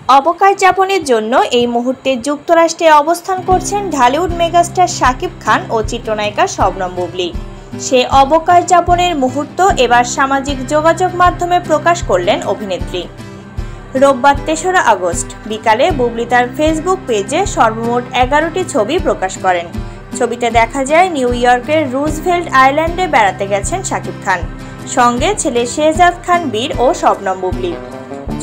অবকাশ যাপনের জন্য এই মুহূর্তে যুক্তরাষ্ট্রে অবস্থান করছেন ঢালিউড মেগাস্টার শাকিব খান ও চিত্রনায়িকা শবনম বুবলী। সে অবকাশ যাপনের মুহূর্ত এবার সামাজিক যোগাযোগ মাধ্যমে প্রকাশ করলেন অভিনেত্রী। রোববার ৩রা আগস্ট বিকালে বুবলী তার ফেসবুক পেজে সর্বমোট ১১টি ছবি প্রকাশ করেন। ছবিতে দেখা যায় নিউ ইয়র্কের রুজভেল্ট আইল্যান্ডে বেড়াতে গেছেন শাকিব খান, সঙ্গে ছেলে শেহজাদ খান বীর ও শবনম বুবলী।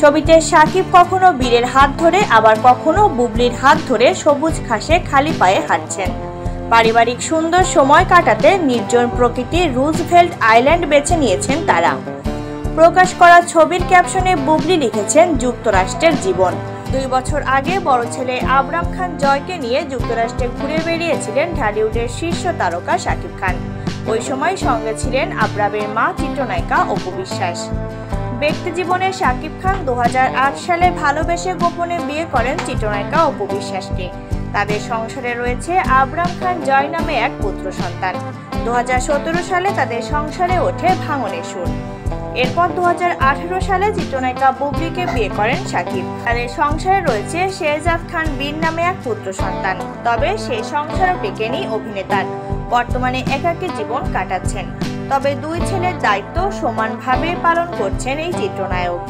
ছবিতে শাকিব কখনো বীরের হাত ধরে আবার কখনো বুবলীর হাত ধরে সবুজ ঘাসে খালি পায়ে হাঁটছেন। পারিবারিক সুন্দর সময় কাটাতে নির্জন প্রকৃতির রুজভেল্ট আইল্যান্ড বেছে নিয়েছেন তারা। প্রকাশ করা ছবির ক্যাপশনে বুবলী লিখেছেন, যুক্তরাষ্ট্রের জীবন। ২ বছর আগে বড় ছেলে আবরাম খান জয়কে নিয়ে যুক্তরাষ্ট্রে ঘুরে বেরিয়েছিলেন ঢালিউডের শীর্ষ তারকা শাকিব খান। ওই সময় সঙ্গে ছিলেন আবরামের মা চিত্রনায়িকা অপু বিশ্বাস। ব্যক্তি জীবনে শাকিব খান ২০০৮ সালে ভালোবেসে গোপনে বিয়ে করেন চিত্রনায়িকা অপু বিশ্বাসকে। তাদের সংসারে রয়েছে আবরাম খান জয় নামে এক পুত্র সন্তান। ২০১৭ সালে তাদের সংসারে ওঠে ভাঙনের সুর। এরপর ২০১৮ সালে চিত্রনায়িকা বুবলীকে বিয়ে করেন শাকিব। তাদের সংসারে রয়েছে শেহজাদ খান বীর নামে এক পুত্র সন্তান। তবে সেই সংসারও টেকেনি অভিনেতার। বর্তমানে একাকী জীবন কাটাচ্ছেন। তবে ২ ছেলের দায়িত্ব সমানভাবে পালন করছেন এই চিত্রনায়ক।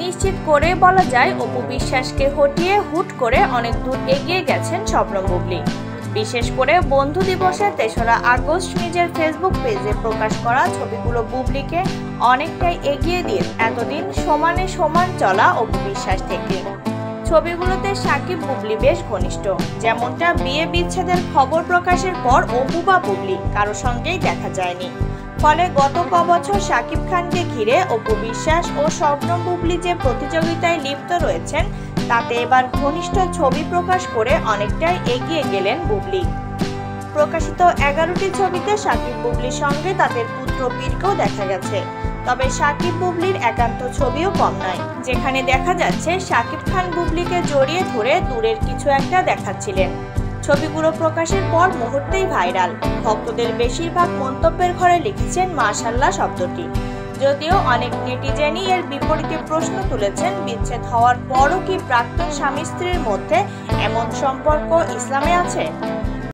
নিশ্চিত করে বলা যায়, অপু বিশ্বাসকে হটিয়ে হুট করে অনেক দূর এগিয়ে গেছেন শবনম বুবলী। বিশেষ করে বন্ধু দিবসে ৩রা আগস্ট নিজের ফেসবুক পেজে প্রকাশ করা ছবিগুলো বুবলীকে অনেকটাই এগিয়ে দিয়ে এতদিন সমানে সমান চলা অপু বিশ্বাস থেকে। ছবিগুলোতে শাকিব বুবলী বেশ ঘনিষ্ঠ, যেমনটা বিয়ে বিচ্ছেদের খবর প্রকাশের পর অপু বা বুবলী কারো সঙ্গেই দেখা যায়নি। ফলে গত কবছর শাকিব খানকে ঘিরে অপু বিশ্বাস ও শবনম বুবলী যে প্রতিযোগিতায় লিপ্ত রয়েছেন, তাতে এবার ঘনিষ্ঠ ছবি প্রকাশ করে অনেকটাই এগিয়ে গেলেন বুবলী। প্রকাশিত ১১টি ছবিতে শাকিব বুবলীর সঙ্গে তাদের পুত্র বীরকেও দেখা গেছে। তবে শাকিব বুবলীর একান্ত ছবিও কম নয়, যেখানে দেখা যাচ্ছে শাকিব খান বুবলীকে জড়িয়ে ধরে দূরের কিছু একটা দেখাচ্ছিলেন। ছবিগুলো প্রকাশের পর মুহূর্তেই ভাইরাল। ভক্তদের বেশিরভাগ মন্তব্যের ঘরে লিখেছেন মাশাআল্লাহ শব্দটি। যদিও অনেক নেটিজেনই এর বিপরীতে প্রশ্ন তুলেছেন, বিচ্ছেদ হওয়ার পরও কি প্রাক্তন স্বামী স্ত্রীর মধ্যে এমন সম্পর্ক ইসলামে আছে?